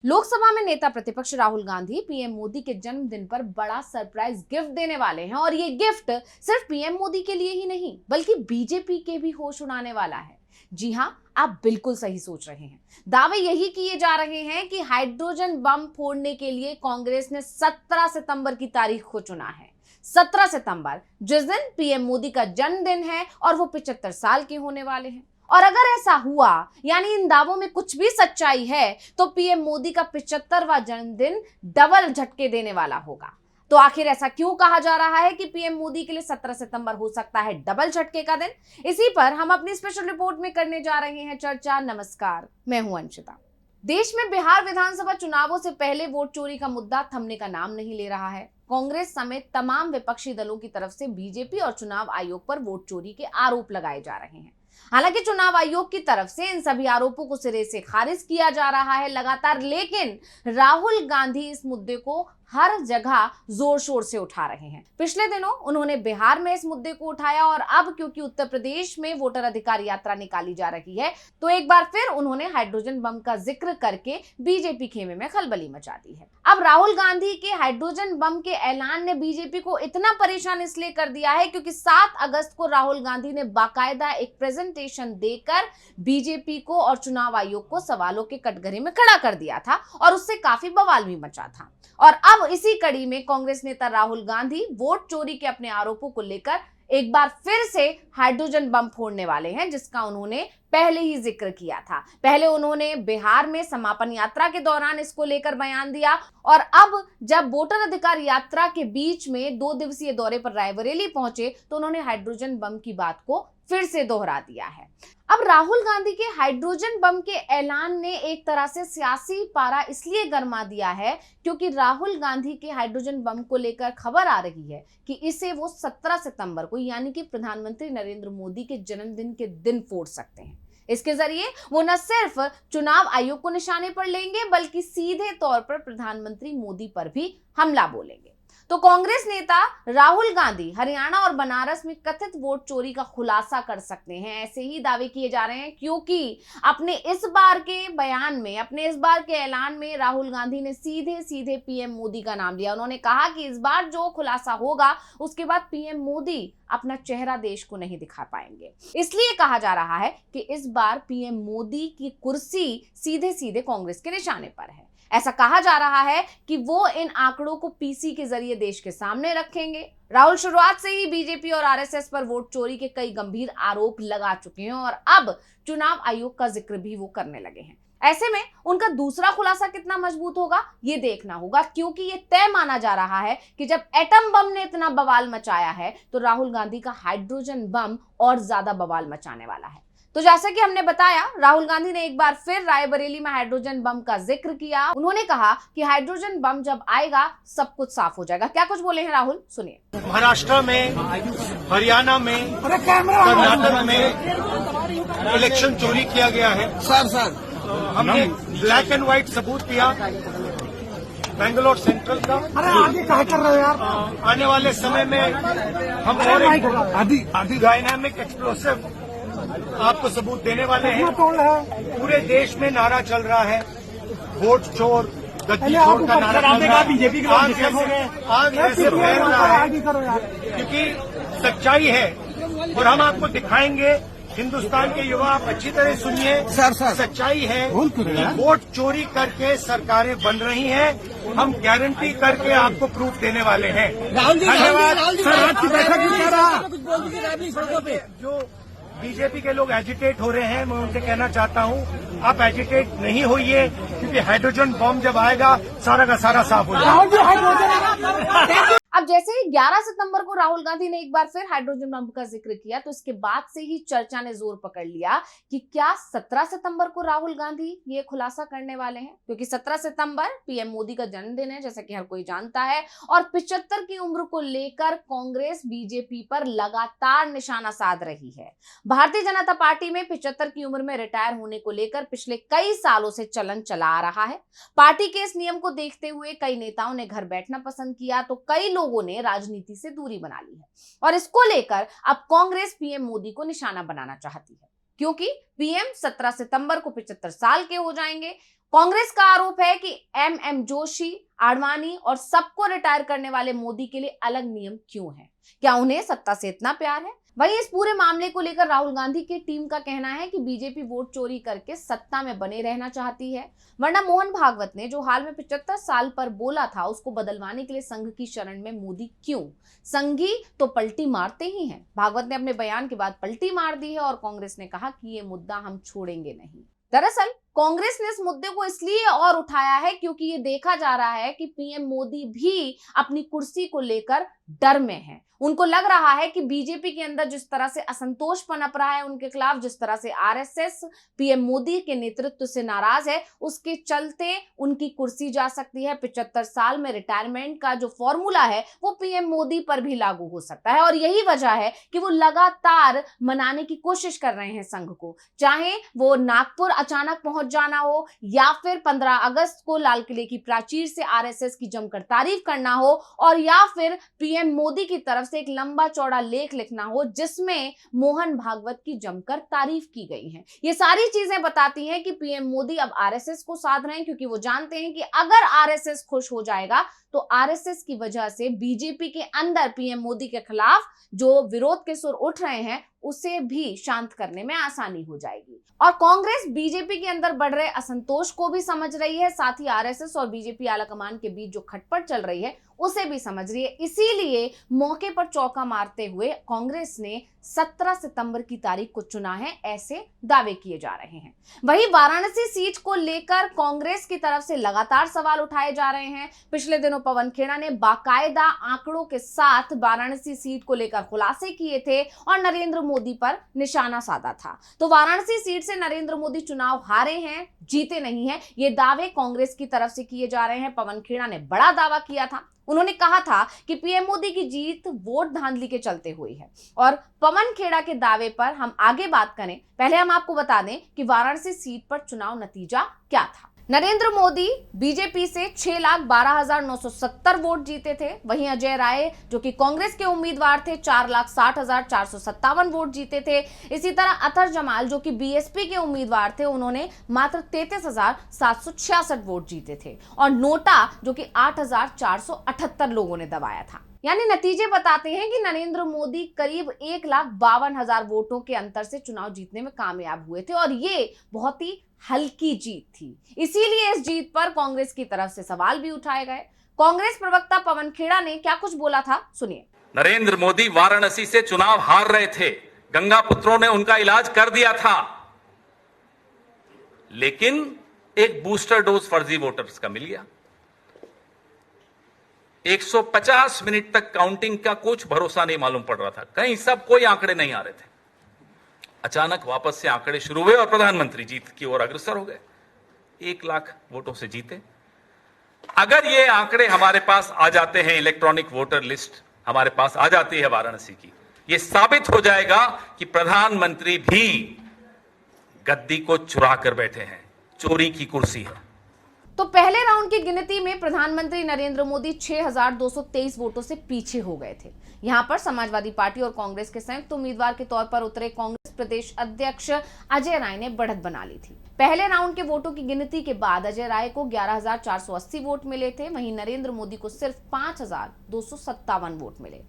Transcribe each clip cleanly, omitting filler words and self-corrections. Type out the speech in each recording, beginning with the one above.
लोकसभा में नेता प्रतिपक्ष राहुल गांधी पीएम मोदी के जन्मदिन पर बड़ा सरप्राइज गिफ्ट देने वाले हैं और ये गिफ्ट सिर्फ पीएम मोदी के लिए ही नहीं बल्कि बीजेपी के भी होश उड़ाने वाला है। जी हां, आप बिल्कुल सही सोच रहे हैं। दावे यही किए जा रहे हैं कि हाइड्रोजन बम फोड़ने के लिए कांग्रेस ने 17 सितंबर की तारीख को चुना है। 17 सितंबर, जिस दिन पीएम मोदी का जन्मदिन है और वो 75 साल के होने वाले हैं। और अगर ऐसा हुआ, यानी इन दावों में कुछ भी सच्चाई है, तो पीएम मोदी का 75वां जन्मदिन डबल झटके देने वाला होगा। तो आखिर ऐसा क्यों कहा जा रहा है कि पीएम मोदी के लिए 17 सितंबर हो सकता है डबल झटके का दिन? इसी पर हम अपनी स्पेशल रिपोर्ट में करने जा रहे हैं चर्चा। नमस्कार, मैं हूं अंशिता। देश में बिहार विधानसभा चुनावों से पहले वोट चोरी का मुद्दा थमने का नाम नहीं ले रहा है। कांग्रेस समेत तमाम विपक्षी दलों की तरफ से बीजेपी और चुनाव आयोग पर वोट चोरी के आरोप लगाए जा रहे हैं। हालांकि चुनाव आयोग की तरफ से इन सभी आरोपों को सिरे से खारिज किया जा रहा है लगातार, लेकिन राहुल गांधी इस मुद्दे को हर जगह जोर शोर से उठा रहे हैं। पिछले दिनों उन्होंने बिहार में इस मुद्दे को उठाया और अब क्योंकि उत्तर प्रदेश में वोटर अधिकार यात्रा निकाली जा रही है, तो एक बार फिर उन्होंने हाइड्रोजन बम का जिक्र करके बीजेपी खेमे में खलबली मचा दी है। अब राहुल गांधी के हाइड्रोजन बम के ऐलान ने बीजेपी को इतना परेशान इसलिए कर दिया है क्योंकि 7 अगस्त को राहुल गांधी ने बाकायदा एक प्रेजेंटेशन देकर बीजेपी को और चुनाव आयोग को सवालों के कटघरे में खड़ा कर दिया था और उससे काफी बवाल भी मचा था। और अब इसी कड़ी में कांग्रेस नेता राहुल गांधी वोट चोरी के अपने आरोपों को लेकर एक बार फिर से हाइड्रोजन बम फोड़ने वाले हैं, जिसका उन्होंने पहले ही जिक्र किया था। पहले उन्होंने बिहार में समापन यात्रा के दौरान इसको लेकर बयान दिया और अब जब वोटर अधिकार यात्रा के बीच में 2 दिवसीय दौरे पर रायबरेली पहुंचे तो उन्होंने हाइड्रोजन बम की बात को फिर से दोहरा दिया है। अब राहुल गांधी के हाइड्रोजन बम के ऐलान ने एक तरह से सियासी पारा इसलिए गरमा दिया है क्योंकि राहुल गांधी के हाइड्रोजन बम को लेकर खबर आ रही है कि इसे वो 17 सितंबर को, यानी कि प्रधानमंत्री नरेंद्र मोदी के जन्मदिन के दिन फोड़ सकते हैं। इसके जरिए वो न सिर्फ चुनाव आयोग को निशाने पर लेंगे बल्कि सीधे तौर पर प्रधानमंत्री मोदी पर भी हमला बोलेंगे। तो कांग्रेस नेता राहुल गांधी हरियाणा और बनारस में कथित वोट चोरी का खुलासा कर सकते हैं, ऐसे ही दावे किए जा रहे हैं क्योंकि अपने इस बार के बयान में, अपने इस बार के ऐलान में राहुल गांधी ने सीधे सीधे पीएम मोदी का नाम लिया। उन्होंने कहा कि इस बार जो खुलासा होगा उसके बाद पीएम मोदी अपना चेहरा देश को नहीं दिखा पाएंगे। इसलिए कहा जा रहा है कि इस बार पीएम मोदी की कुर्सी सीधे सीधे कांग्रेस के निशाने पर है। ऐसा कहा जा रहा है कि वो इन आंकड़ों को पीसी के जरिए देश के सामने रखेंगे। राहुल शुरुआत से ही बीजेपी और आरएसएस पर वोट चोरी के कई गंभीर आरोप लगा चुके हैं और अब चुनाव आयोग का जिक्र भी वो करने लगे हैं। ऐसे में उनका दूसरा खुलासा कितना मजबूत होगा ये देखना होगा, क्योंकि ये तय माना जा रहा है कि जब एटम बम ने इतना बवाल मचाया है तो राहुल गांधी का हाइड्रोजन बम और ज्यादा बवाल मचाने वाला है। तो जैसा कि हमने बताया, राहुल गांधी ने एक बार फिर रायबरेली में हाइड्रोजन बम का जिक्र किया। उन्होंने कहा कि हाइड्रोजन बम जब आएगा सब कुछ साफ हो जाएगा। क्या कुछ बोले हैं राहुल, सुनिए। महाराष्ट्र में, हरियाणा में, कर्नाटक में इलेक्शन चोरी किया गया है। सर हमने ब्लैक एंड व्हाइट सबूत दिया बेंगलोर सेंट्रल का। अरे आगे क्या कर रहे हो यार? आने वाले समय में हम और डायनामिक एक्सप्लोसिव आपको सबूत देने वाले हैं। पूरे देश में नारा चल रहा है, वोट चोर, गद्दी चोर का नारा चल रहा है। बीजेपी आग ऐसे फैल रहा है क्योंकि सच्चाई है और हम आपको दिखाएंगे। हिंदुस्तान के युवा, आप अच्छी तरह सुनिए। सच्चाई है, वोट चोरी करके सरकारें बन रही हैं। हम गारंटी करके आपको प्रूफ देने वाले हैं। धन्यवाद। जो बीजेपी के लोग एजिटेट हो रहे हैं, मैं उनसे कहना चाहता हूं, आप एजिटेट नहीं होइए क्योंकि हाइड्रोजन बम जब आएगा सारा का सारा साफ हो जाएगा। अब जैसे ही 11 सितंबर को राहुल गांधी ने एक बार फिर हाइड्रोजन बम का जिक्र किया तो इसके बाद से ही चर्चा ने जोर पकड़ लिया कि क्या 17 सितंबर को राहुल गांधी ये खुलासा करने वाले हैं, क्योंकि 17 सितंबर पीएम मोदी का जन्मदिन है, जैसा कि हर कोई जानता है। और 75 की उम्र को लेकर कांग्रेस बीजेपी पर लगातार निशाना साध रही है। भारतीय जनता पार्टी में 75 की उम्र में रिटायर होने को लेकर पिछले कई सालों से चलन चला आ रहा है। पार्टी के इस नियम को देखते हुए कई नेताओं ने घर बैठना पसंद किया तो कई लोगों ने राजनीति से दूरी बना ली है और इसको लेकर अब कांग्रेस पीएम मोदी को निशाना बनाना चाहती है। क्योंकि पीएम 17 सितंबर को 75 साल के हो जाएंगे। कांग्रेस का आरोप है कि एमएम जोशी, आडवाणी और सबको रिटायर करने वाले मोदी के लिए अलग नियम क्यों है? क्या उन्हें सत्ता से इतना प्यार है? वहीं इस पूरे मामले को लेकर राहुल गांधी की टीम का कहना है कि बीजेपी वोट चोरी करके सत्ता में बने रहना चाहती है, वरना मोहन भागवत ने जो हाल में 75 साल पर बोला था उसको बदलवाने के लिए संघ की शरण में मोदी क्यों? संघी तो पलटी मारते ही हैं। भागवत ने अपने बयान के बाद पलटी मार दी है और कांग्रेस ने कहा कि ये मुद्दा हम छोड़ेंगे नहीं। दरअसल कांग्रेस ने इस मुद्दे को इसलिए और उठाया है क्योंकि ये देखा जा रहा है कि पीएम मोदी भी अपनी कुर्सी को लेकर डर में है। उनको लग रहा है कि बीजेपी के अंदर जिस तरह से असंतोष पनप रहा है उनके खिलाफ, जिस तरह से आरएसएस पीएम मोदी के नेतृत्व से नाराज है, उसके चलते उनकी कुर्सी जा सकती है। 75 साल में रिटायरमेंट का जो फॉर्मूला है वो पीएम मोदी पर भी लागू हो सकता है और यही वजह है कि वो लगातार मनाने की कोशिश कर रहे हैं संघ को, चाहे वो नागपुर अचानक पहुंच जाना हो या फिर 15 अगस्त को लाल किले की प्राचीर से आरएसएस की जमकर तारीफ करना हो और या फिर पीएम मोदी की तरफ से एक लंबा चौड़ा लेख लिखना हो जिसमें मोहन भागवत की जमकर तारीफ की गई है। ये सारी चीजें बताती हैं कि पीएम मोदी अब आरएसएस को साध रहे हैं, क्योंकि वो जानते हैं कि अगर आरएसएस खुश हो जाएगा तो आरएसएस की वजह से बीजेपी के अंदर पीएम मोदी के खिलाफ जो विरोध के सुर उठ रहे हैं उसे भी शांत करने में आसानी हो जाएगी। और कांग्रेस बीजेपी के अंदर बढ़ रहे असंतोष को भी समझ रही है, साथ ही आरएसएस और बीजेपी आलाकमान के बीच जो खटपट चल रही है उसे भी समझ रही है। इसीलिए मौके पर चौका मारते हुए कांग्रेस ने 17 सितंबर की तारीख को चुना है, ऐसे दावे किए जा रहे हैं। वहीं वाराणसी सीट को लेकर कांग्रेस की तरफ से लगातार सवाल उठाए जा रहे हैं। पिछले दिनों पवन खेड़ा ने बाकायदा आंकड़ों के साथ वाराणसी सीट को लेकर खुलासे किए थे और नरेंद्र मोदी पर निशाना साधा था। तो वाराणसी सीट से नरेंद्र मोदी चुनाव हारे हैं, जीते नहीं हैं, ये दावे कांग्रेस की तरफ से किए जा रहे हैं। पवन खेड़ा ने बड़ा दावा किया था, उन्होंने कहा था कि पीएम मोदी की जीत वोट धांधली के चलते हुई है। और पवन खेड़ा के दावे पर हम आगे बात करें, पहले हम आपको बता दें कि वाराणसी सीट पर चुनाव नतीजा क्या था। नरेंद्र मोदी बीजेपी से 6,12,970 वोट जीते थे। वहीं अजय राय जो कि कांग्रेस के उम्मीदवार थे 4,60,457 वोट जीते थे। इसी तरह अतर जमाल जो कि बीएसपी के उम्मीदवार थे, उन्होंने मात्र 33,766 वोट जीते थे और नोटा जो कि 8,478 लोगों ने दबाया था। यानी नतीजे बताते हैं कि नरेंद्र मोदी करीब 1,52,000 वोटों के अंतर से चुनाव जीतने में कामयाब हुए थे और ये बहुत ही हल्की जीत थी। इसीलिए इस जीत पर कांग्रेस की तरफ से सवाल भी उठाए गए। कांग्रेस प्रवक्ता पवन खेड़ा ने क्या कुछ बोला था, सुनिए। नरेंद्र मोदी वाराणसी से चुनाव हार रहे थे, गंगा पुत्रों ने उनका इलाज कर दिया था, लेकिन एक बूस्टर डोज फर्जी वोटर्स का मिल गया। 150 मिनट तक काउंटिंग का कुछ भरोसा नहीं मालूम पड़ रहा था, कहीं सब कोई आंकड़े नहीं आ रहे थे। अचानक वापस से आंकड़े शुरू हुए और प्रधानमंत्री जीत की ओर अग्रसर हो गए। 1 लाख वोटों से जीते। अगर ये आंकड़े हमारे पास आ जाते हैं, इलेक्ट्रॉनिक वोटर लिस्ट हमारे पास आ जाती है वाराणसी की, ये साबित हो जाएगा कि प्रधानमंत्री भी गद्दी को चुरा कर बैठे हैं, चोरी की कुर्सी है। तो पहले राउंड की गिनती में प्रधानमंत्री नरेंद्र मोदी 6,223 वोटों से पीछे हो गए थे। यहां पर समाजवादी पार्टी और कांग्रेस के संयुक्त उम्मीदवार के तौर पर उतरे कांग्रेस प्रदेश अध्यक्ष अजय राय ने बढ़त बना ली थी। पहले राउंड के वोटों की गिनती के बाद अजय राय को 11,480 वोट मिले थे, वहीं नरेंद्र मोदी को सिर्फ 5,257 वोट मिले।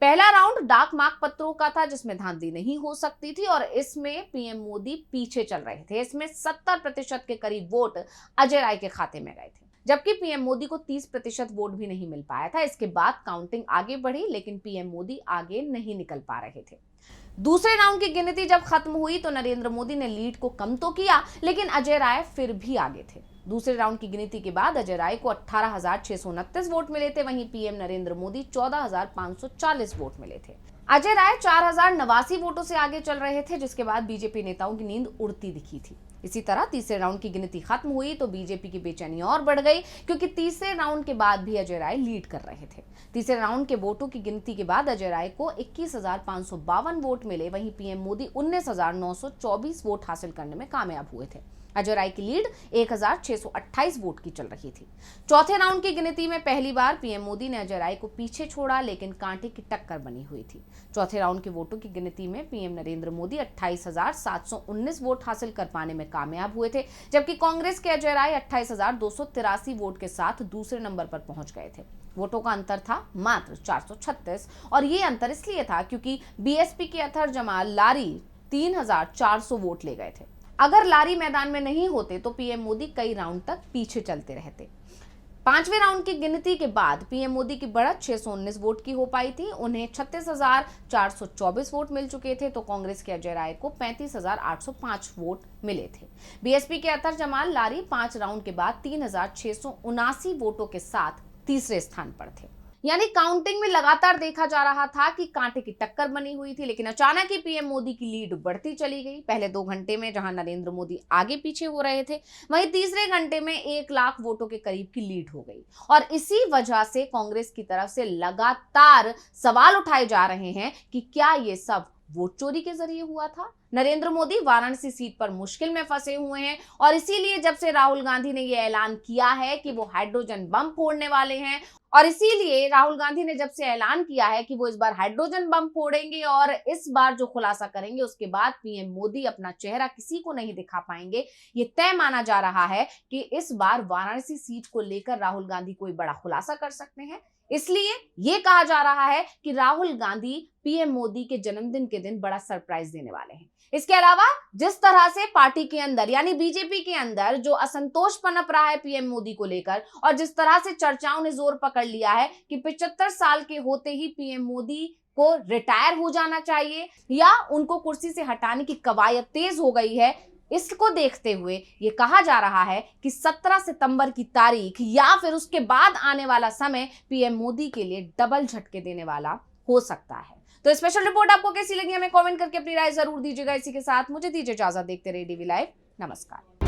पहला राउंड डाक मार्क पत्रों का था जिसमें धांधली नहीं हो सकती थी और इसमें पीएम मोदी पीछे चल रहे थे। इसमें 70% के करीब वोट अजय राय के खाते में गए थे, जबकि पीएम मोदी को 30% वोट भी नहीं मिल पाया था। इसके बाद काउंटिंग आगे बढ़ी, लेकिन पीएम मोदी आगे नहीं निकल पा रहे थे। दूसरे राउंड की गिनती जब खत्म हुई तो नरेंद्र मोदी ने लीड को कम तो किया, लेकिन अजय राय फिर भी आगे थे। दूसरे राउंड की गिनती के बाद अजय राय को 18,629 वोट मिले थे, वहीं पीएम नरेंद्र मोदी 14,540 वोट मिले थे। अजय राय 4,089 वोटों से आगे चल रहे थे, जिसके बाद बीजेपी नेताओं की नींद उड़ती दिखी थी। इसी तरह तीसरे राउंड की गिनती खत्म हुई तो बीजेपी की बेचैनी और बढ़ गई, क्योंकि तीसरे राउंड के बाद भी अजय राय लीड कर रहे थे। तीसरे राउंड के वोटों की गिनती के बाद अजय राय को 21,552 वोट मिले, वहीं पीएम मोदी 19,924 वोट हासिल करने में कामयाब हुए थे। अजय राय की लीड 1628 वोट की चल रही थी। चौथे राउंड की गिनती में पहली बार पीएम मोदी ने अजय राय को पीछे छोड़ा, लेकिन कांटे की टक्कर बनी हुई थी। चौथे राउंड के वोटों की गिनती में पीएम नरेंद्र मोदी 28,719 वोट हासिल कर पाने में कामयाब हुए थे, जबकि कांग्रेस के अजय राय 28,283 वोट के साथ दूसरे नंबर पर पहुंच गए थे। वोटों का अंतर था मात्र 436, और ये अंतर इसलिए था क्योंकि बीएसपी के अथर जमाल लारी 3,400 वोट ले गए थे। अगर लारी मैदान में नहीं होते तो पीएम मोदी कई राउंड तक पीछे चलते रहते। पांचवें राउंड की गिनती के बाद पीएम मोदी की बढ़त 619 वोट की हो पाई थी। उन्हें 36,424 वोट मिल चुके थे, तो कांग्रेस के अजय राय को 35,805 वोट मिले थे। बीएसपी के अतर जमाल लारी 5 राउंड के बाद 3,679 वोटों के साथ तीसरे स्थान पर थे। यानी काउंटिंग में लगातार देखा जा रहा था कि कांटे की टक्कर बनी हुई थी, लेकिन अचानक ही पीएम मोदी की लीड बढ़ती चली गई। पहले 2 घंटे में जहां नरेंद्र मोदी आगे पीछे हो रहे थे, वहीं तीसरे घंटे में 1 लाख वोटों के करीब की लीड हो गई। और इसी वजह से कांग्रेस की तरफ से लगातार सवाल उठाए जा रहे हैं कि क्या ये सब वोट चोरी के जरिए हुआ था। नरेंद्र मोदी वाराणसी सीट पर मुश्किल में फंसे हुए हैं, और इसीलिए जब से राहुल गांधी ने यह ऐलान किया है कि वो हाइड्रोजन बम फोड़ने वाले हैं, और इसीलिए राहुल गांधी ने जब से ऐलान किया है कि वो इस बार हाइड्रोजन बम फोड़ेंगे और इस बार जो खुलासा करेंगे उसके बाद पीएम मोदी अपना चेहरा किसी को नहीं दिखा पाएंगे, ये तय माना जा रहा है कि इस बार वाराणसी सीट को लेकर राहुल गांधी कोई बड़ा खुलासा कर सकते हैं। इसलिए ये कहा जा रहा है कि राहुल गांधी पीएम मोदी के जन्मदिन के दिन बड़ा सरप्राइज देने वाले हैं। इसके अलावा जिस तरह से पार्टी के अंदर यानी बीजेपी के अंदर जो असंतोष पनप रहा है पीएम मोदी को लेकर, और जिस तरह से चर्चाओं ने जोर पकड़ लिया है कि 75 साल के होते ही पीएम मोदी को रिटायर हो जाना चाहिए या उनको कुर्सी से हटाने की कवायद तेज हो गई है, इसको देखते हुए ये कहा जा रहा है कि 17 सितंबर की तारीख या फिर उसके बाद आने वाला समय पीएम मोदी के लिए डबल झटके देने वाला हो सकता है। तो स्पेशल रिपोर्ट आपको कैसी लगी हमें कमेंट करके अपनी राय जरूर दीजिएगा। इसी के साथ मुझे दीजिए इजाजत। देखते रहिए डीवी लाइव। नमस्कार।